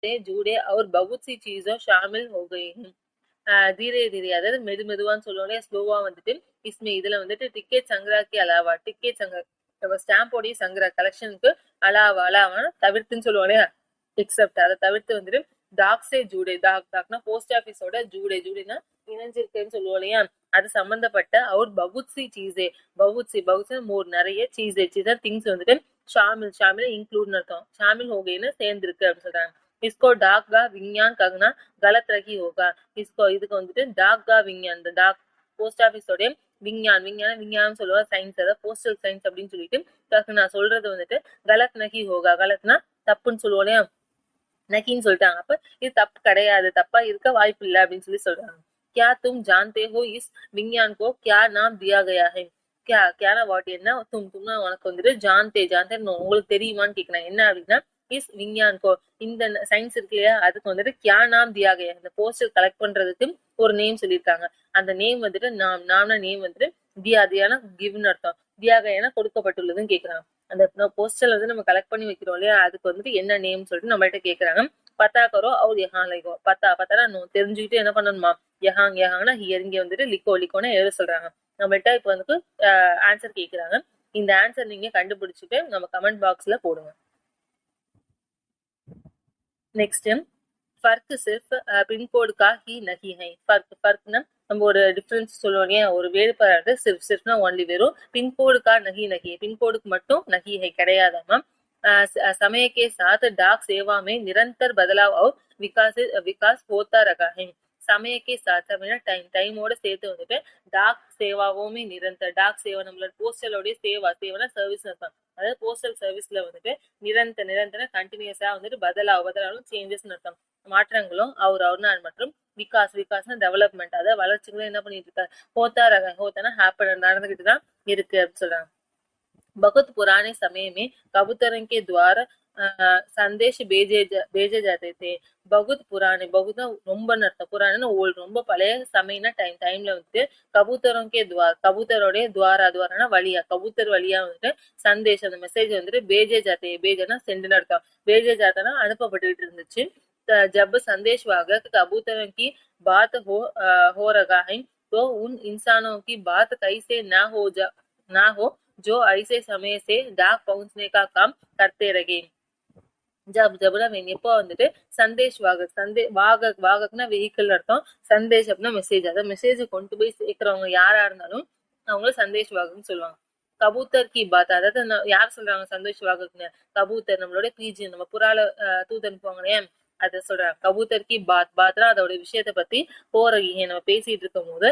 से जुड़े और बहुत सी चीजों शामिल हो गई हैं. धीरे धीरे அதாவது மெதுவான்னு சொல்லுவோம், ஸ்லோவா வந்துட்டு இதுல வந்துட்டு டிக்கெட் சங்கராக்கி அலாவா, டிக்கெட் சங்கர நம்ம ஸ்டாம்போடைய சங்கரா கலெக்ஷனுக்கு அலாவா தவிர்த்துன்னு சொல்லுவோம் இல்லையா, எக்ஸப்ட் அதை தவிர்த்து வந்துட்டு டாக்ஸே ஜூடே, டாக்னா போஸ்ட் ஆபீஸோட ஜூடேனா இணைஞ்சிருக்குன்னு சொல்லுவோம் இல்லையா, அது சம்பந்தப்பட்ட அவர் பகுத்சி சீஸே, பகுத்சி மோர் நிறைய சீஸே திங்ஸ் வந்துட்டு ஷாமில் இன்க்ளூட்னு அர்த்தம், ஷாமில் ஹோகேன்னு சேர்ந்திருக்கு அப்படின்னு சொல்றாங்க. इसको डाक का विज्ञान कहना गलत रही होगा. इसको இதுக்கு வந்துட்டு டாக் கா விஞ்ஞான், இந்த டாக் போஸ்ட் ஆபீஸோட விஞ்ஞானம் சொல்லுவா, சயின்ஸ், அதாவது போஸ்டல் சயின்ஸ் அப்படின்னு சொல்லிட்டு நான் சொல்றது வந்துட்டு கலத் நகி ஹோகா, கலத்னா தப்புன்னு சொல்லுவோம் இல்லையா, நகின்னு சொல்லிட்டாங்க. அப்ப இது தப்பு கிடையாது, தப்பா இருக்க வாய்ப்பு இல்லை அப்படின்னு சொல்றாங்க. क्या तुम जानते हो इस विज्ञान को क्या नाम दिया गया है? क्या வாட் என்ன, தும்னா உனக்கு வந்துட்டு ஜான்தே உங்களுக்கு தெரியுமான்னு கேட்கிறேன். என்ன அப்படின்னா இஸ் விஞ்ஞான் கோ, இந்த சயின்ஸ் இருக்கு இல்லையா, அதுக்கு வந்துட்டு கியா நாம் தியா கயா, இந்த போஸ்டர் கலெக்ட் பண்றதுக்கு ஒரு நேம் சொல்லியிருக்காங்க. அந்த நேம் வந்துட்டு நாம்னா நேம் வந்துட்டு தியானா கிவ்னு அர்த்தம், தியா கயானா கொடுக்கப்பட்டுள்ளதுன்னு கேக்குறாங்க. அந்த போஸ்டர் வந்து நம்ம கலெக்ட் பண்ணி வைக்கிறோம் இல்லையா, அதுக்கு வந்துட்டு என்ன நேம் சொல்லிட்டு நம்மள்ட்ட கேக்குறாங்க. பத்தா கரோ அவர் யஹான் லைகோ, பத்தானா தெரிஞ்சுக்கிட்டு என்ன பண்ணணுமா, யஹாங்னா ஹியர், இங்க வந்துட்டு லிக்கோன்னு எழுத சொல்றாங்க. நம்மள்ட்ட இப்ப வந்துட்டு ஆன்சர் கேக்குறாங்க. இந்த ஆன்சர் நீங்க கண்டுபிடிச்சிட்டு நம்ம கமெண்ட் பாக்ஸ்ல போடுங்க. नेक्स्ट फर्क सिर्फ पिन कोड का ही नहीं है. फर्कना நம்ம ஒரு டிஃபரன்ஸ் சொல்லுவோம் இல்லையா, ஒரு வேறுபாடு சிர்ஃப்னா ஒன்லி வெறும், பின்கோடுக்கா நகி பின்கோடுக்கு மட்டும் நகி है கிடையாதாமா. समय के साथ डाक सेवा में निरंतर बदलाव और विकास होता रहा है. समय के साथ அப்படின்னா டைமோட சேர்த்து வந்துட்டு டாக் சேவாவுமே நிரந்தர, டாக் சேவா நம்மளோட போஸ்டலோடைய சேவானா சர்வீஸ் அர்த்தம், அதாவது போஸ்டல் சர்வீஸ்ல வந்துட்டு நிரந்தர கண்டினியூஸா வந்துட்டு பதலாவும் சேஞ்சஸ் அர்த்தம், மாற்றங்களும் அவர்னா மற்றும் விகாஸ்னா டெவலப்மெண்ட், அதாவது வளர்ச்சிகளும் என்ன பண்ணிட்டு இருக்காரு, ஹோத்தானா ஹேப்பன் நடந்துகிட்டு தான் இருக்கு அப்படின்னு சொல்றாங்க. बहुत पुराने समय में कबूतरों के द्वारा संदेश भेजे जाते थे. बहुत पुराने, बहुत ரொம்ப புராணம்னா ஓல்டு, ரொம்ப பழைய சமயம்னா டைம்ல வந்துட்டு கபூத்தரோட துவாரானா வழியா, கபூத்தர் வழியா வந்துட்டு சந்தேஷம், அந்த மெசேஜ் வந்துட்டு பேஜனா சென்டுன்னு அர்த்தம், பேஜே ஜாத்தனா அனுப்பப்பட்டுட்டு இருந்துச்சு. जब संदेश वाहक कबूतरों की बात हो रहा है तो उन इंसानों की बात कैसे ना हो जो ऐसे समय से डाक पहुंचने का काम करते रहे. ஜப்னா எப்போ வந்துட்டு சந்தேஷ் வாகக்னா வெஹிக்கிள் அர்த்தம், சந்தேஷ் அப்படின்னா மெசேஜ், அதாவது மெசேஜ் கொண்டு போய் சேர்க்கிறவங்க யாரா இருந்தாலும் அவங்கள சந்தேஷ் வாகக்னு சொல்லுவாங்க. கபூத்தர் கி பாத், அதாவது யார் சொல்றாங்க சந்தேஷ் வாகக்னு, கபூத்தர் நம்மளோட பிஜி, நம்ம புறால தூது அனுப்புவாங்க இல்லையா, அத சொல்றாங்க. கபூத்தர் கி பாத்னா அதோட விஷயத்த பத்தி நம்ம பேசிட்டு இருக்கும் போது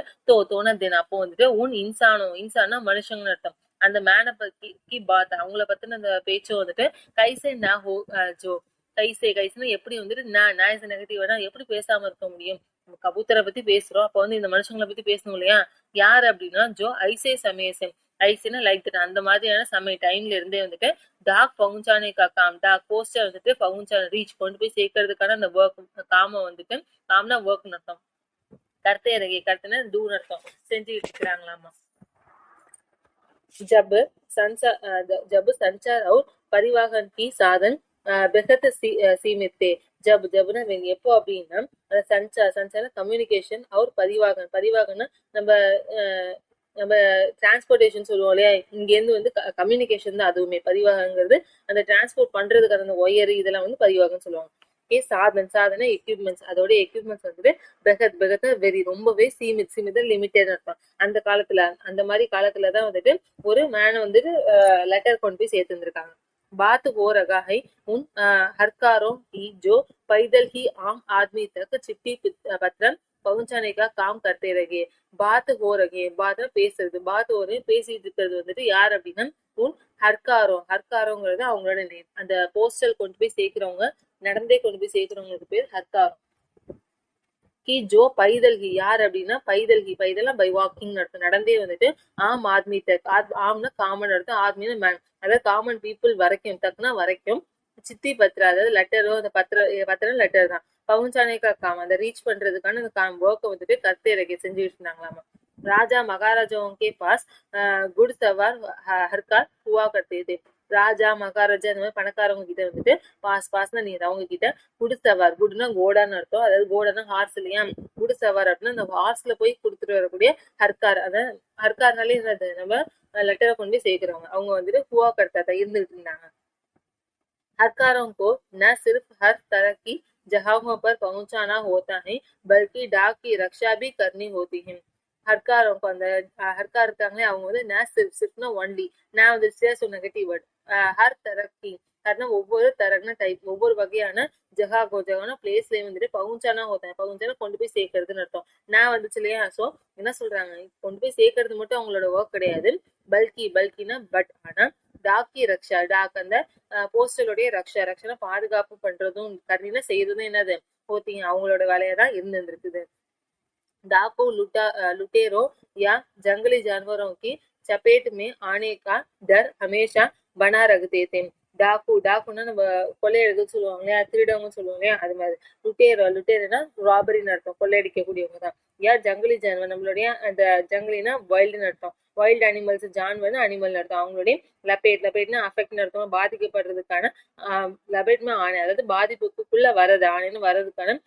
தோணத்தின் அப்போ வந்துட்டு உன் இன்சானா மனுஷங்கன்னு அர்த்தம், அந்த மேனை பத்தி பாத் அவங்கள பத்தின அந்த பேச்சும் வந்துட்டு கைசே நா ஹோ ஜோ, கைசேனா எப்படி வந்துட்டு நான் நெகட்டிவா எப்படி பேசாம இருக்க முடியும், கபூத்தரை பத்தி பேசுறோம், அப்ப வந்து இந்த மனுஷங்களை பத்தி பேசணும் இல்லையா, யாரு அப்படின்னா ஜோ ஐசே சமயசன், ஐசேனா லைக் அந்த மாதிரியான சமய டைம்ல இருந்தே வந்துட்டு டாக் பவுன்சானே காம், டாக் போஸ்டர் வந்துட்டு பவுன்சான ரீச் கொண்டு போய் சேர்க்கறதுக்கான அந்த ஒர்க் வந்துட்டு காம்னா ஒர்க் அர்த்தம், கர்த்தனா டூன்னு அர்த்தம், செஞ்சுட்டு இருக்கிறாங்களாமா. जब संचार और परिवहन की साधन बेहद सीमित थे. जबना எப்போ அப்படின்னா சஞ்சார கம்யூனிகேஷன் और परिवहन நம்ம டிரான்ஸ்போர்டேஷன் சொல்லுவோம் இல்லையா, இங்க இருந்து வந்து கம்யூனிகேஷன் தான், அதுவுமே பரிவாகங்கிறது அந்த டிரான்ஸ்போர்ட் பண்றதுக்கான அந்த ஒயர் இதெல்லாம் வந்து பரிவாகன்னு சொல்லுவாங்க. சாதனை எக்யூப்மெண்ட்ஸ், அதோட எக்யூப்மெண்ட்ஸ் வந்துட்டு பெகத் வெரி ரொம்பவே சீமித லிமிட்டட் அர்த்தம். அந்த மாதிரி காலத்துலதான் வந்துட்டு ஒரு மேனை வந்துட்டு லெட்டர் கொண்டு போய் சேர்த்துருக்காங்க. बात हो रहा है उन हरकारों की जो पैदल ही आम आदमी तक चिट्ठी पत्र पहुंचाने का काम करते रहे. बात हो रही, बात பேசுறது, பேசிட்டு இருக்கிறது வந்துட்டு யார் அப்படின்னா உன் ஹர்காரோங்கிறது அவங்களோட நேம், அந்த போஸ்டல் கொண்டு போய் சேர்க்கிறவங்க, நடந்தே கொண்டு போய் சேர்க்கிறவங்களுக்கு பேர் ஹர்காரம். கி ஜோ பைதல்கி யார் அப்படின்னா பைதல்னா பை வாக்கிங் அர்த்தம், நடந்தே வந்துட்டு ஆம் ஆத்மி தக், ஆம்னா காமன் அர்த்தம், ஆத்மினா மேன், அதாவது காமன் பீப்புள் வரைக்கும், தக்னா வரைக்கும், சித்தி பத்ரா அதாவது லெட்டரோ, அந்த பத்திரம் லெட்டர் தான், பவுன்சானேக்கா காம் அந்த ரீச் பண்றதுக்கான அந்த ஒர்க்கை வந்துட்டு கர்த்தேரகை செஞ்சுட்டு இருந்தாங்களாமா. ராஜா மகாராஜாओं के पास गुड़ सवार हरकार हुआ करते थे. ராஜா மகாராஜா இந்த மாதிரி பணக்காரவங்க கிட்ட வந்துட்டு பாஸ்னா நீர் அவங்க கிட்ட குடிசவார், குடுனா கோடான்னு அர்த்தம், அதாவது கோடானா ஹார்ஸ் இல்லையா, குடிசவார் அப்படின்னா அந்த ஹார்ஸ்ல போய் கொடுத்துட்டு வரக்கூடிய ஹர்கார், அதாவது ஹர்கார்னாலே என்னது, நம்ம லெட்டரை கொண்டு போய் சேர்க்கிறவங்க, அவங்க வந்துட்டு हुआ करता था இருந்துட்டு இருந்தாங்க. हरकारों को न सिर्फ हर तरह की जगहों पर पहुंचाना होता है बल्कि डाक की रक्षा भी करनी होती है. हरकारों को அந்த ஹர்கார் இருக்காங்களே அவங்க வந்து ந சிர்ஃப், சிர்ஃப்னா ஒன்லி, நான் வந்து சேஸ் நெகட்டிவ் வேர்ட், ஹர் தரக்கி, ஹர்னா ஒவ்வொரு தரக்னா டைப், ஒவ்வொரு வகையான ஜஹாகோ, ஜஹானா பிளேஸ்லயே வந்துட்டு பவுன்சானா ஹோத்தா, பவுன்சானா கொண்டு போய் சேர்க்கறதுன்னு அர்த்தம். நான் வந்துச்சு இல்லையா, சோ என்ன சொல்றாங்க, கொண்டு போய் சேர்க்கறது மட்டும் அவங்களோட ஒர்க் கிடையாது, பல்கி, பல்கினா பட், ஆனா டாக்கி ரக்ஷா, டாக் அந்த போஸ்டலுடைய ரக்ஷா, ரக்ஷனா பாதுகாப்பு பண்றதும் கர்ணினா செய்யறதும் என்னது होती அவங்களோட வேலையா தான் இருந்திருக்குது. डाकू लुटेरों या जंगली जानवरों की चपेट में आने का डर हमेशा बना रखते थे. டாக்குன்னா நம்ம கொள்ளையடிக்க சொல்லுவாங்க இல்லையா, திருடவங்க சொல்லுவாங்க இல்லையா, அது மாதிரி. லுட்டேரோனா ராபரின்னு அர்த்தம், கொள்ளையடிக்க கூடியவங்க தான். யார் ஜங்கிலி ஜான்வர், நம்மளுடைய அந்த ஜங்கிலினா வைல்டுன்னு அர்த்தம், வைல்டு அனிமல்ஸ், ஜான்வர்னு அனிமல் அர்த்தம். அவங்களுடைய லபேட்னா அஃபெக்ட்னு அர்த்தம், பாதிக்கப்படுறதுக்கான லபேட்னா ஆணை, அதாவது பாதிப்புக்குள்ள வர்றது, ஆணைன்னு வர்றதுக்கான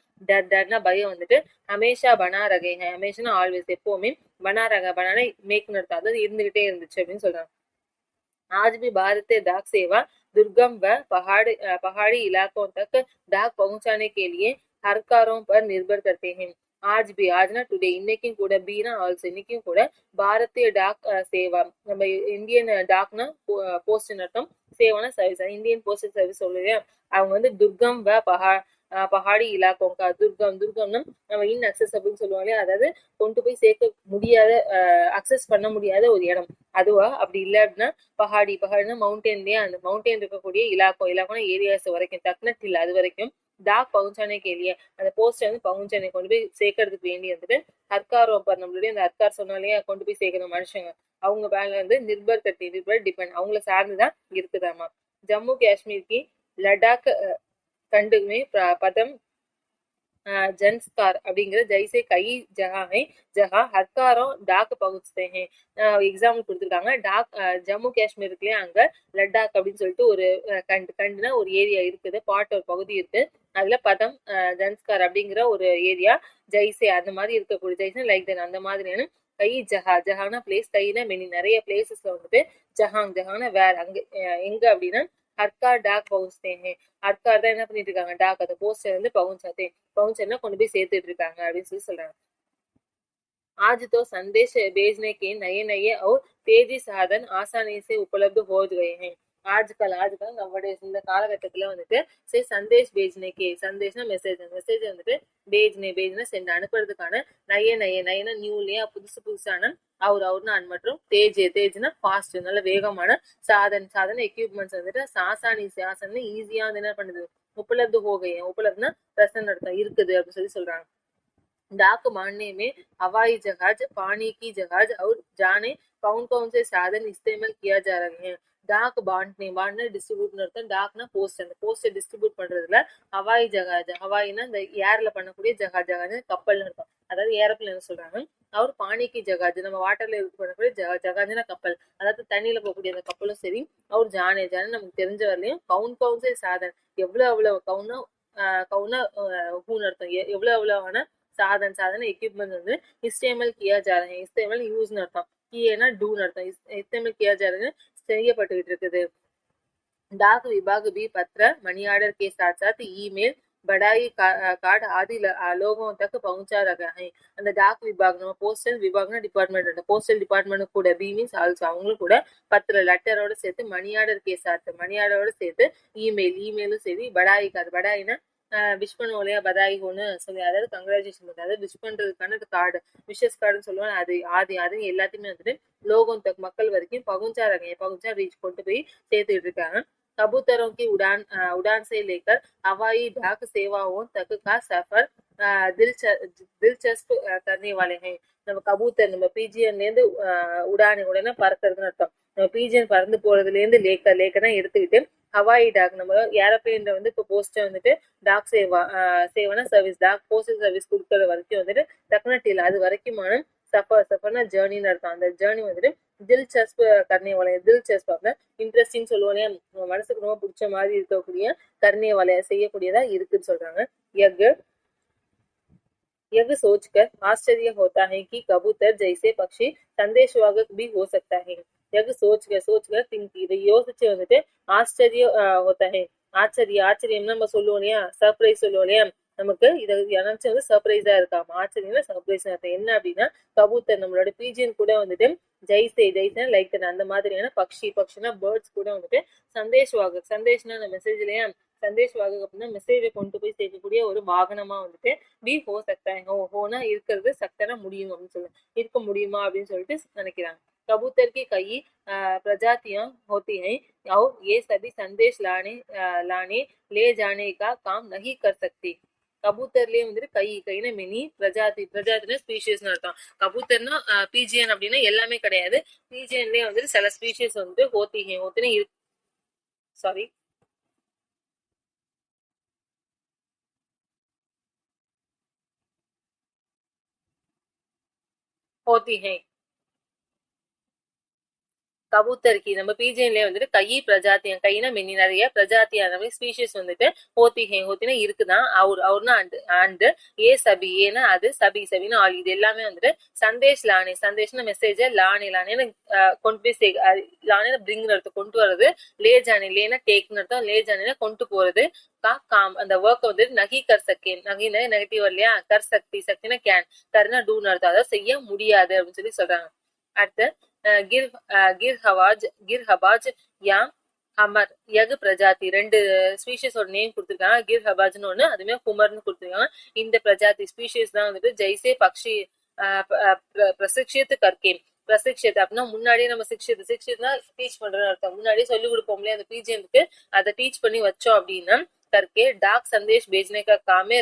டர்னா பயம் வந்துட்டு ஹமேஷா பனா ரகை, ஹமேஷா ஆல்வேஸ் எப்பவுமே, பனா ரக, பனானா மேக்னு அர்த்தம், அதாவது இருந்துகிட்டே இருந்துச்சு அப்படின்னு சொல்றாங்க. आज भी भारतीय डाक सेवा दुर्गम व पहाड़ी इलाकों तक डाक पहुंचाने के लिए हरकारों पर निर्भर करते हैं. आज भी, ஆஜ்னா டுடே, இன்னைக்கும் கூட, பீனா ஆல்சோ இன்னைக்கும் கூட, பாரதிய டாக் சேவா, நம்ம இந்தியன் டாக்னா போஸ்ட் அர்த்தம், சேவானா சர்வீஸ், இந்தியன் போஸ்டல் சர்வீஸ் சொல்லுவேன், அவங்க வந்து துர்கம் வ பஹாடி இலாக்கோங்கா, துர்கம்னா நம்ம இன்அக்சசபிள் சொல்லுவாங்க, அதாவது கொண்டு போய் சேர்க்க முடியாத, அக்சஸ் பண்ண முடியாத ஒரு இடம் அதுவா, அப்படி இல்லை அப்படின்னா பஹாடினா மவுண்டன்லயே, அந்த மவுண்டன் இருக்கக்கூடிய இலாக்கோனா ஏரியாஸ் வரைக்கும், தக்னட் இல்ல அது வரைக்கும், டாக் பவுன்சானே கேலியே, அந்த போஸ்ட் வந்து பவுன்சானே கொண்டு போய் சேர்க்கறதுக்கு வேண்டி வந்துட்டு ஹர்காரோ பர், நம்மளுடைய அந்த ஹர்கார் சொன்னாலே கொண்டு போய் சேர்க்கிற மனுஷங்க, அவங்க மேல வந்து நிர்பர் டிபெண்ட், அவங்கள சார்ந்துதான் இருக்குதாமா. ஜம்மு காஷ்மீர் லடாக் கண்டுமே பதம் ஜன்ஸ்கார் அப்படிங்கிற ஜெய்சே கை ஜஹா ஹர்காரோं டாக் பகுச்சते हैं. எக்ஸாம்பிள் கொடுத்துருக்காங்க, டாக் ஜம்மு காஷ்மீர் இருக்குல்லையா, அங்க லடாக் அப்படின்னு சொல்லிட்டு ஒரு கண்டுனா ஒரு ஏரியா இருக்குது, ஒரு பகுதி இருக்கு, அதுல பதம் ஜன்ஸ்கார் அப்படிங்கிற ஒரு ஏரியா, ஜெய்சே அந்த மாதிரி இருக்கக்கூடிய, ஜெய்சே லைக் தென் அந்த மாதிரியான, கை ஜஹானா பிளேஸ், கைனா மெனி நிறைய பிளேசஸ்ல வந்துட்டு, ஜஹானா வேற, அங்க எங்க அப்படின்னா ஹர்கார் டாக் பகுச்சते हैं. ஹர்கார் தான் என்ன பண்ணிட்டு இருக்காங்க, டாக் அந்த போஸ்டர் வந்து பவுன்சர்னா கொண்டு போய் சேர்த்துட்டு இருக்காங்க அப்படின்னு சொல்லி சொல்றாங்க. आज तो संदेश भेजने के नए नए और तेजी साधन आसानी से उपलब्ध हो गए हैं. ஆஜ்கல் நம்மளுடைய இந்த காலகட்டத்துல வந்துட்டு சரி சந்தேஷ் பேஜ்னேக்கே, சந்தேஷ்னா மெசேஜ் வந்துட்டு பேஜ்னா சென்று அனுப்புறதுக்கான நயன நியூலியா புதுசான அவர்னா மற்றும் தேஜ்னா ஃபாஸ்ட் நல்ல வேகமான சாதன எக்யூப்மெண்ட்ஸ் வந்துட்டு ஆசானி ஈஸியா வந்து என்ன பண்ணுது, உபலப்து உபலப்துனா பிரசன்ட் அர்த்தம் இருக்குது அப்படின்னு சொல்லி சொல்றாங்க. डाक मारने में हवाई जहाज, पानी की जहाज और जाने कौन से साधन इस्तेमाल किया जा रहे हैं. டாக் பாண்ட்னா டிஸ்ட்ரிபியூட் அர்த்தம், டாக்னா போஸ்ட், அந்த போஸ்ட் டிஸ்ட்ரிபியூட் பண்றதுல ஹவாய் ஜகாஜ், ஹவாயினா இந்த ஏர்ல பண்ணக்கூடிய ஜகாஜ் கப்பல் அர்த்தம், அதாவது ஏரோப்ளேன் சொல்றாங்க. அவர் பானிக்கு ஜகாஜ், நம்ம வாட்டர்ல யூஸ் பண்ணக்கூடிய ஜகாஜ்னா கப்பல், அதாவது தண்ணியில போகக்கூடிய அந்த கப்பலும் சரி. அவர் ஜானே நமக்கு தெரிஞ்ச வரலையும் கவுன்சே சாதன், எவ்வளவு கவுனா ஹூன் அர்த்தம், எவ்வளவான சாதன எக்யூப்மெண்ட் வந்து இஸ்தேமல் கியா ஜா ரஹே, இஸ்தேமல் யூஸ்னு அர்த்தம், கியேனா டூன்னு அர்த்தம், இஸ்தேமல் கியா ஜா ரஹே செய்யப்பட்டுகிட்டு இருக்குது. डाक विभाग भी पत्र, मनी ऑर्डर के साथ साथ ईमेल, बड़ाई कार्ड आदि लोगों तक पहुंचा रहा है. அந்த டாக் விபாக், நம்ம போஸ்டல் விபாக்னா டிபார்ட்மெண்ட், அந்த போஸ்டல் டிபார்ட்மெண்ட் கூட பி மீன்ஸ் ஆல்சோ அவங்களும் கூட பத்திர லெட்டரோட சேர்த்து, மணி ஆர்டர் சேர்த்து இமெயிலும் சரி, படாயினா விஷ் பண்ணுவோம் இல்லையா, பதாய் ஹோன்னு சொல்லி, அதாவது கங்க்ராச்சுலேஷன், அதாவது விஷ் பண்றதுக்கான கார்டு, விஷஸ் கார்டுன்னு சொல்லுவாங்க, அது எல்லாத்தையுமே வந்துட்டு லோகம் தக் மக்கள் வரைக்கும் பகுஞ்சா ரீச் கொண்டு போய் சேர்த்துட்டு இருக்காங்க. कबूतरों की उड़ान से लेकर हवाई डाक सेवाओं तक का सफर दिलचस्प करने वाले हैं. நம்ம கபூத்தர், நம்ம பிஜிஎன்ல இருந்து உடனே பறக்கிறதுன்னு அர்த்தம், நம்ம பிஜிஎன் பறந்து போறதுல இருந்து லேக்கனா எடுத்துக்கிட்டு, ஹவாய் டாக் நம்ம ஏரோப்ளேன்ல வந்து இப்போ போஸ்ட் வந்துட்டு டாக் சேவானா சர்வீஸ், டாக் போஸ்டல் சர்வீஸ் கொடுக்கறது வரைக்கும் வந்துட்டு டெக்னட்டில் அது வரைக்குமான சஃபர்னா ஜேர்னின்னு அர்த்தம். அந்த ஜேர்னி வந்துட்டு தில்சஸ்ப் கர்னே வாலே, தில்சஸ்ப் அப்படின்னா இன்ட்ரெஸ்டிங் சொல்லுவோம் இல்லையா, மனசுக்கு ரொம்ப பிடிச்ச மாதிரி இருக்கக்கூடிய கர்னே வாலே செய்யக்கூடியதா இருக்குன்னு சொல்றாங்க. यज्ञ यह सोचकर आश्चर्य होता है कि कबूतर जैसे पक्षी संदेशवाहक भी हो सकता है. यह सोचकर think இதை யோசிச்சு வந்துட்டு ஆச்சரிய होता है. ஆச்சரியம் நம்ம சொல்லுவோம் இல்லையா, சர்ப்ரைஸ் சொல்லுவோம் இல்லையா, நமக்கு இதை நினைச்சு வந்து சர்ப்ரைஸா இருக்காம, ஆச்சரியம்னா சர்ப்ரைஸ் என்ன அப்படின்னா கபூத்தர் நம்மளோட பீஜியன் கூட வந்துட்டு ஜெய்சே லைக் அந்த மாதிரியான பக்ஷினா பேர்ட்ஸ் கூட வந்துட்டு சந்தேஷ்னா அந்த மெசேஜ் இல்லையா, சந்தேஷ்வாகக் அப்படின்னா மெசேஜை கொண்டு போய் சேர்க்கக்கூடிய ஒரு வாகனமா வந்துட்டு பி ஹோ சக்தா है. ஹோனா இருக்கிறது, சக்தனா முடியும் அப்படின்னு சொல்லி இருக்க முடியுமா அப்படின்னு சொல்லிட்டு நினைக்கிறாங்க. कबूतर की कई प्रजातियां होती हैं और ये सभी संदेश लाने ले जाने का काम नहीं कर सकती. கபூத்தர்லயே வந்துட்டு கைனா மினி, பிரஜாத்தினா ஸ்பீஷியஸ்னு அர்த்தம். கபூத்தர்னா பீஜியன் அப்படின்னா எல்லாமே கிடையாது. பீஜியன்லயே வந்துட்டு சில ஸ்பீஷியஸ் வந்து ஹோத்தினா சாரி होती हैं. கபூத்தர் की நம்ம பீஜியன்லயே வந்துட்டு கை பிரஜாத்தியம், கைனா மினி நிறைய, பிரஜாத்தியான ஸ்பீஷிஸ் வந்துட்டு ஹோத்தினா இருக்குதான். அவர்னா அண்ட் ஏ சபி, ஏன்னா அது, சபின்னு ஆல், இது எல்லாமே வந்துட்டு சந்தேஷ்னா மெசேஜ், லானேன்னு கொண்டு போய் லானேன்னு பிரிங் அர்த்தம், கொண்டு வர்றது, லேனா டேக்னு அர்த்தம், லேஜானேனா கொண்டு போறது, காம் அந்த ஒர்க் வந்து நகி கர் சக்கேன், நகினா நெகட்டிவ் இல்லையா, கர் சக்தினா கேன், கர்னா டூன்னு அர்த்தம், அதாவது செய்ய முடியாது அப்படின்னு சொல்லி சொல்றாங்க. அடுத்து गिरहबाज या ஹமர் யகு பிரஜாதி, ரெண்டு ஸ்பீஷிஸோட நேம் கொடுத்துருக்காங்க. கிர் ஹபாஜ்னு ஒண்ணு, அதுமே ஹுமர்னு கொடுத்துருக்காங்க. இந்த பிரஜாதி ஸ்பீஷிஸ் தான் வந்துட்டு ஜெய்சே பக்ஷி பிரசிக்ஷித் கர்கே, பிரசிக்ஷித் அப்படின்னா முன்னாடியே நம்ம சிக்ஷித்னா டீச் பண்றோம்னு அர்த்தம். முன்னாடியே சொல்லி கொடுப்போம் இல்லையா அந்த பீஜியனுக்கு, அதை டீச் பண்ணி வச்சோம் அப்படின்னா करके डाक संदेश भेजने का काम में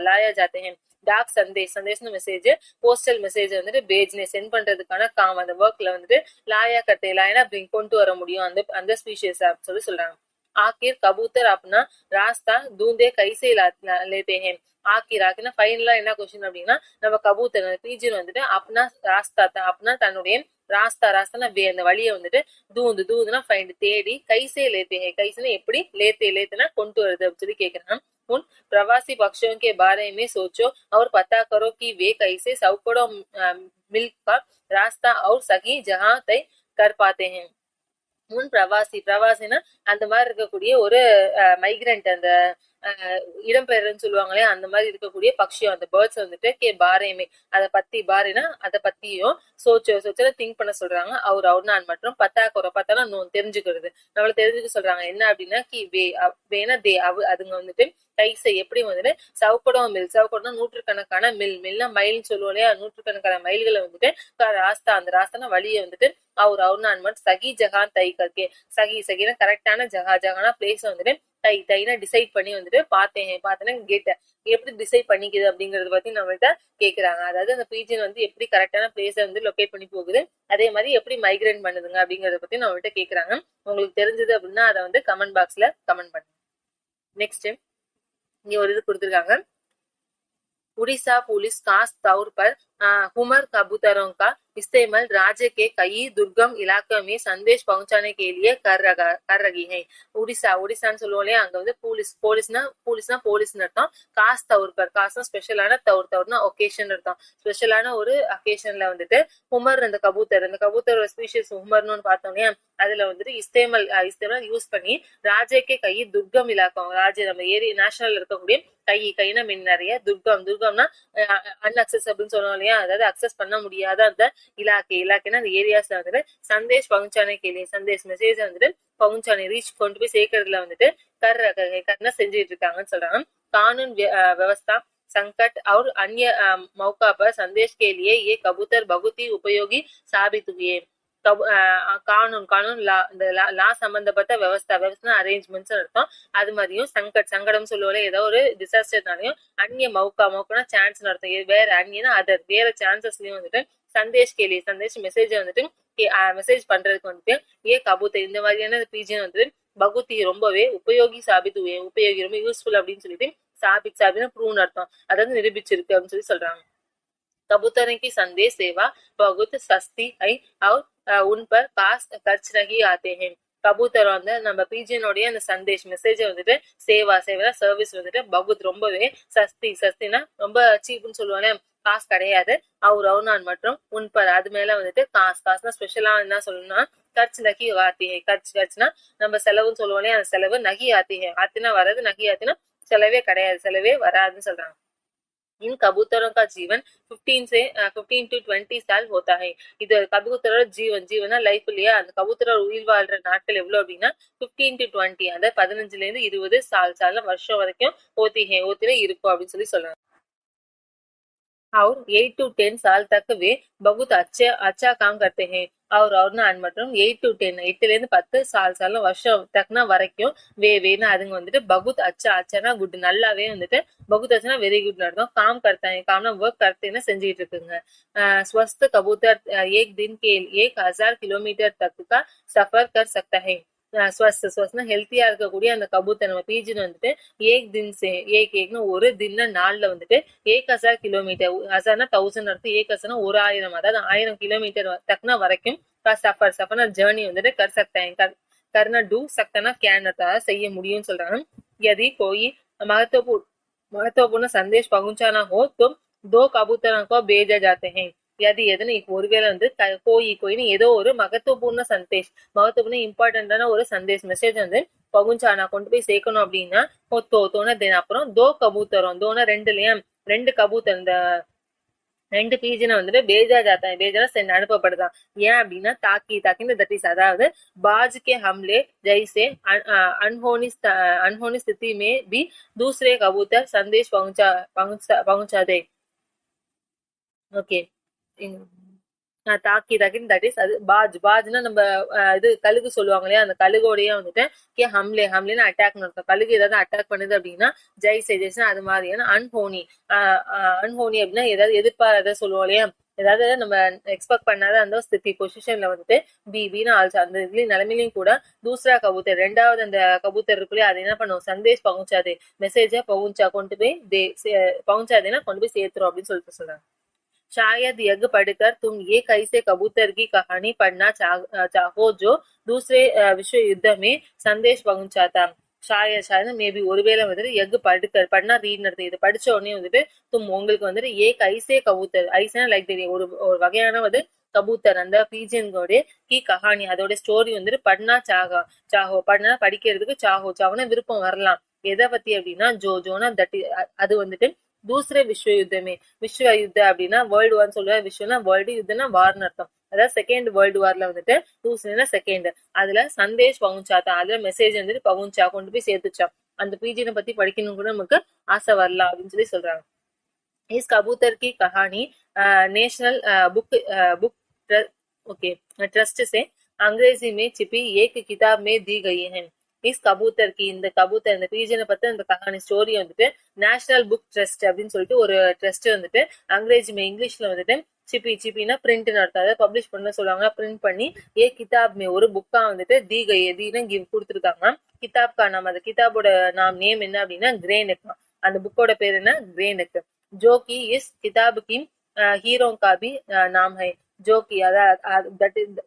लाया जाते हैं. டாக் சந்தேஷ்னு மெசேஜ், போஸ்டல் மெசேஜ் வந்துட்டு பேஜ்னே சென்ட் பண்றதுக்கான காம், அந்த ஒர்க்ல வந்துட்டு லாயனா பிரிங் கொண்டு வர முடியும் அந்த ஸ்பீஷியஸ் சொல்லி சொல்றாங்க. ஆக்கிர் கபூத்தர் अपना रास्ता ढूंढे कैसे लेते हैं. ஆக்கினா ஃபைனலா என்ன கொஸ்டின் அப்படின்னா, நம்ம கபூத்தர் பீஜின் வந்துட்டு அப்பனா தன்னுடைய ராஸ்தானா வே, அந்த வழியை வந்துட்டு தூந்துனா ஃபைண்ட் தேடி, கைசே லேத்தே, கைசுனா எப்படி, லேத்தேனா கொண்டு வருது அப்படின்னு சொல்லி கேக்குறாங்க. उन प्रवासी पक्षियों के बारे में सोचो और पता करो कि वे कैसे सैकड़ों मील का रास्ता और सही जगह तय कर पाते हैं. முன் பிரவாசினா அந்த மாதிரி இருக்கக்கூடிய ஒரு மைக்ரண்ட், அந்த இடம்பெயர்ன்னு சொல்லுவாங்களே, அந்த மாதிரி இருக்கக்கூடிய பக்ஷியம், அந்த பேர்ட்ஸ் வந்துட்டு பாரேமே, அதை பத்தி, பாரேனா அதை பத்தியும் சோச்சல திங்க் பண்ண சொல்றாங்க. நான் மற்றும் பத்தானா தெரிஞ்சுக்கிறது, நம்மள தெரிஞ்சுக்க சொல்றாங்க. என்ன அப்படின்னா வேணா அதுங்க வந்துட்டு கைசை எப்படி வந்துட்டு சவுக்கடம்னா நூற்றுக்கணக்கான மில்னா மைல்னு சொல்லுவோம் இல்லையா, நூற்றுக்கணக்கான மைல்களை வந்துட்டு அந்த ராஸ்தான வழியை வந்துட்டு நான் மட்டும் சகி ஜகான் தை கற்கே, சகினா கரெக்டான ஜகானா பிளேஸ் வந்துட்டு தைனா டிசைட் பண்ணி வந்துட்டு பார்த்தேன்னா கேட்ட எப்படி டிசைட் பண்ணிக்குது அப்படிங்கறத பத்தி நம்மள்ட்ட கேக்குறாங்க. அதாவது அந்த பீஜன் வந்து எப்படி கரெக்டான பிளேஸ வந்து லொகேட் பண்ணி போகுது, அதே மாதிரி எப்படி மைக்ரேட் பண்ணுதுங்க அப்படிங்கறத பத்தி நம்மள்ட்ட கேக்குறாங்க. உங்களுக்கு தெரிஞ்சது அப்படின்னா அதை வந்து கமெண்ட் பாக்ஸ்ல கமெண்ட் பண்ணுங்க. நெக்ஸ்ட் இங்க ஒரு இது கொடுத்துருக்காங்க. उड़ीसा पुलिस खास तौर पर हुमर कबूतरों का इस्तेमाल राज्य के कई दुर्गम इलाकों में संदेश पहुंचाने के लिए कर रही है. ஒடிசான்னு சொல்லுவோம் இல்லையா, அங்க வந்து போலீஸ்னா அர்த்தம். காஸ் ஸ்பெஷலான தௌர்னா ஒகேஷன் அர்த்தம். ஸ்பெஷலான ஒரு அகேஷன்ல வந்துட்டு ஹுமர், அந்த கபூத்தரோட ஸ்பீஷியஸ் ஹுமர்னு பார்த்தோம் இல்லையா, அதுல வந்துட்டு இஸ்தேமல் யூஸ் பண்ணி ராஜேக்கே கை துர்கம் இலாக்கம், ராஜ்ய நம்ம ஏரியா நேஷனல் இருக்கக்கூடிய கைனா மீன் நிறைய, துர்கம்னா அன்அக்சசபிள் சொல்லுவோம் இல்லையா, அதாவது அக்சஸ் பண்ண முடியாத அந்த இலாக்கேனா அந்த ஏரியாஸ்ல வந்துட்டு சந்தேஷ் பகுஞ்சானே கேள்வி, சந்தேஷ் மெசேஜ் வந்துட்டு பகுஞ்சானே ரீச் கொண்டு போய் சேர்க்கறதுல வந்துட்டு கர்னா செஞ்சுட்டு இருக்காங்கன்னு சொல்றாங்க. கானூன் व्यवस्था संकट और अन्य मौका पर संदेश के लिए ये कबूतर बहुत ही उपयोगी साबित हुए. கானூன் லா சம்பந்தப்பட்ட விவஸ்தா அரேஞ்ச்மெண்ட்ஸ் அர்த்தம். அது மாதிரியும் சங்கடம் சொல்லுவோம், ஏதோ ஒரு டிசாஸ்டர்னாலையும், அந்நிய மௌக்கானா சான்ஸ் அர்த்தம், வேற அந்நியனா அதர் வேற சான்சஸ்லயும் வந்துட்டு சந்தேஷ் மெசேஜ் வந்துட்டு மெசேஜ் பண்றதுக்கு வந்துட்டு கபூத்தர் இந்த மாதிரியான பீஜன் வந்துட்டு பகுதி ரொம்பவே உபயோகி உபயோகி ரொம்ப யூஸ்ஃபுல் அப்படின்னு சொல்லிட்டு சாபித்னா ப்ரூன் அர்த்தம், அதாவது நிரூபிச்சிருக்கு அப்படின்னு சொல்லி சொல்றாங்க. कबूतरों की संदेश सेवा बहुत सस्ती है और उन पर खास खर्च नहीं आते हैं. கபூத்தர் வந்து நம்ம பிஜியனுடைய அந்த சந்தேஷ் மெசேஜ் வந்துட்டு சேவா சர்வீஸ் வந்துட்டு பகுத் ரொம்பவே சஸ்தினா ரொம்ப சீப்னு சொல்லுவாங்க, காசு கிடையாது. நான் மற்றும் உன்பர் அது மேல வந்துட்டு காசுனா ஸ்பெஷலா என்ன சொல்லணும்னா கர்ச் நகி ஆத்தி ஹை. கர்ச்னா நம்ம செலவுன்னு சொல்லுவோம், அந்த செலவு நகி ஆத்தி ஹை. ஆத்தினா வர்றது, நகி ஆத்தினா செலவே கிடையாது, செலவே வராதுன்னு சொல்றாங்க. इन कबूतरों का जीवन 15 to 20 साल होता है. இது கபூத்தரோட ஜீவனா லைஃப் இல்லையா, அந்த கபூத்தரோட உயிர் வாழ்ற நாட்கள் எவ்வளவு அப்படின்னா 15 to 20, அந்த 15 இருந்து 20 சால் வருஷம் வரைக்கும் ஓத்தில இருக்கும் அப்படின்னு சொல்லி சொல்றாங்க. और 8 to 10 साल तक वे बहुत अच्छा काम करते हैं. நான் மற்றும் 8 to 10, 8ல இருந்து 10 சால் வருஷம் தக்னா வரைக்கும் வேனா அதுங்க வந்துட்டு பகுத் அச்சானா குட், நல்லாவே வந்துட்டு பகுத் அச்சனா வெரி குட் அர்த்தம். काम करता है, कामना वर्क करते हैं செஞ்சிட்டு இருக்குங்க. स्वस्थ कबूतर एक दिन के 1000 किलोमीटर तक का सफर कर सकता है. ஸ்வஸ்னா ஹெல்த்தியா இருக்கக்கூடிய அந்த கபூத்தர் நம்ம பீஜன் வந்துட்டு ஏக்னா ஒரு தின நாள்ல வந்துட்டு 1000 கிலோமீட்டர், ஹசார்னா 1000 அர்த்தம், ஏகசனா 1000, அதாவது 1000 கிலோமீட்டர் தக்னா வரைக்கும் சஃபர்னா ஜேர்னி வந்துட்டு கர் சக்தாங்க. கர்னா டூ, சக்தனா கேன் செய்ய முடியும்னு சொல்றாங்க. यदि कोई महत्वपूर्ण संदेश पहुंचाना हो तो 2 कबूतरों को भेजा जाते हैं. எதுன்னு ஒருவேளை வந்து கோயின்னு ஏதோ ஒரு மகத்துவபூர்ண சந்தேஷ், மகத்துவபூர்ண இம்பார்ட்டன்டான ஒரு சந்தேஷ் மெசேஜ் வந்து பகுஞ்சானா கொண்டு போய் சேர்க்கணும் அப்படின்னா அப்புறம் தோ கபூத்தரம், தோனா 2 இல்லையா, 2 கபூத்தர், இந்த 2 பீஜனை வந்துட்டு பேஜா ஜாத்தா, பேஜா அனுப்பப்படுதான். ஏன் அப்படின்னா தாக்கின்னு தட் இஸ், அதாவது बाज के हमले जैसे अनहोनी स्थिति में भी दूसरे कबूतर संदेश पहुंचा दे. ஓகே, தாக்கின்னு தட் இஸ், அது பாஜ்னா நம்ம இது கழுகு சொல்லுவாங்க இல்லையா, அந்த கழுகோடைய வந்துட்டு ஹம்லேன்னு அட்டாக் நடக்கும். கழுகு ஏதாவது அட்டாக் பண்ணுது அப்படின்னா ஜெய்ஸ்னா அது மாதிரியான அன்ஹோனி அப்படின்னா ஏதாவது எதிர்பாராத சொல்லுவோம் இல்லையா, ஏதாவது நம்ம எக்ஸ்பெக்ட் பண்ணாத அந்த ஸ்திதி பொசிஷன்ல வந்துட்டு பின்னு ஆல்சோ அந்த இதுலயும் நிலைமையிலையும் கூட தூசரா கபூத்தர், 2வது அந்த கபூத்தர் இருக்குல்லையா, அது என்ன பண்ணுவோம், சந்தேஷ் பகுஞ்சாதே, மெசேஜ கொண்டு போய் பகுஞ்சாதேன்னா கொண்டு போய் சேர்த்துரும் அப்படின்னு சொல்லிட்டு சொல்றாங்க. शायद यज्ञ पढ़कर तुम ये कैसे कबूतर की कहानी पढ़ना चाहो जो दूसरे विश्व युद्ध में संदेश पहुंचाता. ஷாயத் மேபி ஒருவேளை வந்துட்டு எக் படுனா ரீட் நடத்து, இது படிச்ச உடனே வந்துட்டு உங்களுக்கு வந்துட்டு ஐசே கபூத்தர், ஐஸ்னா லைக் ஒரு வகையான வந்து கபூத்தர், அந்த பீஜியன்கோடைய கி கஹானி, அதோட ஸ்டோரி வந்துட்டு பட்னா சாஹோ பட்னா படிக்கிறதுக்கு சாஹோனா விருப்பம் வரலாம். எதை பத்தி அப்படின்னா ஜோனா தட், அது வந்துட்டு தூசரே விஸ்வ யுத்தமே, விஸ்வ யுத்த அப்படின்னா வேர்ல்டு வார்னு சொல்லுவா, விஸ்வனா வேர்ல்டு, யுத்தம்னா வார்னு அர்த்தம். அதாவது செகண்ட் வேர்ல்டு வார்ல வந்துட்டு தூசரா செகண்ட், அதுல சந்தேஷ் பகுஞ்சாத்தா, அதுல மெசேஜ் வந்துட்டு பகுஞ்சா கொண்டு போய் சேர்த்துச்சா. அந்த பீஜனை பத்தி படிக்கணும் கூட நமக்கு ஆசை வரலாம் அப்படின்னு சொல்லி சொல்றாங்க. इस कबूतर की कहानी नेशनल बुक ट्रस्ट से अंग्रेजी में छिपी एक किताब में दी गई है. इस कबूतर की, இந்த கபூத்தர், இந்த பீஜனை பத்தி இந்த கஹானி ஸ்டோரி வந்துட்டு நேஷனல் புக் ட்ரஸ்ட் அப்படின்னு சொல்லிட்டு ஒரு ட்ரஸ்ட் வந்துட்டு இங்கிலீஷ்ல வந்துட்டு சிப்பினா பிரிண்ட்னு அர்த்தம், அதை பப்ளிஷ் பண்ண சொல்லுவாங்க. பிரிண்ட் பண்ணி கிதாப் ஒரு புக்கா வந்துட்டு தீனா கிவ் கொடுத்துருக்காங்க. கிதாப் கா நாம, அந்த கிதாபோட நேம் என்ன அப்படின்னா கிரேனெக், அந்த புக்கோட பேர் என்ன கிரேனெக். जो कि इस किताब की हीरो का भी नाम है. जो कि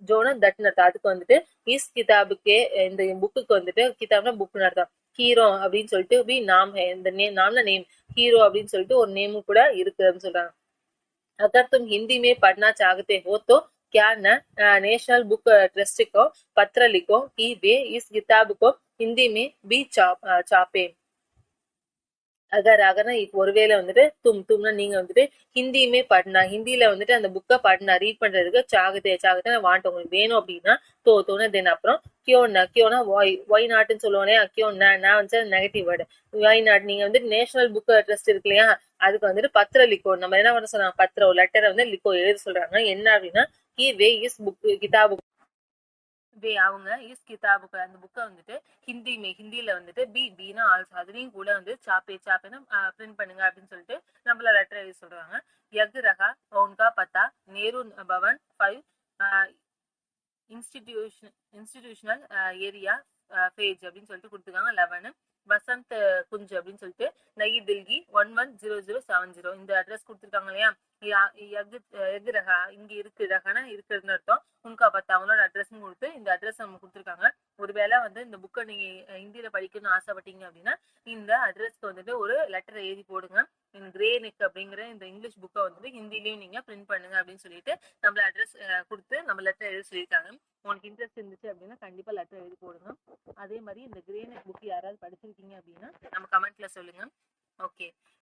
ஜோனா தட் அதுக்கு வந்துட்டு இஸ் கிதாபுக்கே, இந்த புக்குக்கு வந்துட்டு கிதாப்னா புக் அர்த்தம், ஹீரோ அப்படின்னு சொல்லிட்டு பி நாம் ஹை, இந்த நாம்னா நேம், ஹீரோ அப்படின்னு சொல்லிட்டு ஒரு நேமும் கூட இருக்குன்னு சொல்றாங்க. अगर तुम हिंदी में पढ़ना चाहते हो तो क्या नेशनल बुक ट्रस्ट को पत्र लिखो कि वे इस किताब को हिंदी में भी छापे. அகர்னா இப்போ ஒருவேளை வந்துட்டு தும்னா நீங்க வந்துட்டு ஹிந்தியுமே பட்னா, ஹிந்தியில வந்துட்டு அந்த புக்கை பட்னா ரீட் பண்றதுக்கு சாகத்தே வாண்ட் உங்களுக்கு வேணும் அப்படின்னா தோணு தென் அப்புறம் கியோனா ஒய் நாட்டுன்னு சொல்லுவோம். நான் வந்து நெகட்டிவ் வேர்டு, ஒய் நாட். நீங்க வந்து நேஷனல் புக் ட்ரஸ்ட் இருக்கு இல்லையா, அதுக்கு வந்துட்டு பத்திரம் லிக்கோ, நம்ம என்ன பண்ண சொல்றாங்க, பத்திரம் லெட்டரை வந்து லிக்கோ எழுத சொல்றாங்க. என்ன அப்படின்னா கி வே இஸ் புக் கிதாபு அவங்க இஸ் கிதாபுக்கு, அந்த புக்கை வந்துட்டு ஹிந்தியில வந்துட்டு பீனா ஆல்சோ அதுலயும் கூட வந்து சாப்பேன்னு பிரிண்ட் பண்ணுங்க அப்படின்னு சொல்லிட்டு நம்மள லெட்டர் எழுதி சொல்றாங்க. யக் ரஹா உன்கா பத்தா Nehru Bhavan 5 institutional area page அப்படின்னு சொல்லிட்டு கொடுத்துருக்காங்க. 11 வசந்த் குஞ்ச் அப்படின்னு சொல்லிட்டு நயி தில்லி 110070 இந்த அட்ரஸ் கொடுத்துருக்காங்க இல்லையா. எது ரகா இங்க இருக்கு, ரகானா இருக்குதுன்னு அர்த்தம். உன்கா பத்தா அவங்களோட அட்ரஸ்ன்னு கொடுத்து இந்த அட்ரஸ் நம்ம கொடுத்துருக்காங்க. ஒருவேளை வந்து இந்த புக்கை நீங்க ஹிந்தியில படிக்கணும்னு ஆசைப்பட்டீங்க அப்படின்னா இந்த அட்ரஸ்க்கு வந்துட்டு ஒரு லெட்டர் எழுதி போடுங்க. கிரே நெக் அப்படிங்கிற இந்த இங்கிலீஷ் புக்கை வந்துட்டு ஹிந்திலையும் நீங்க பிரிண்ட் பண்ணுங்க அப்படின்னு சொல்லிட்டு நம்மள அட்ரஸ் கொடுத்து நம்ம லெட்டர் எழுதி சொல்லியிருக்காங்க. உங்களுக்கு இன்ட்ரெஸ்ட் இருந்துச்சு அப்படின்னா கண்டிப்பா லெட்டர் எழுதி போடுங்க. அதே மாதிரி இந்த கிரே நெக் புக் யாராவது படிச்சிருக்கீங்க அப்படின்னா நம்ம கமெண்ட்ல சொல்லுங்க. ஓகே,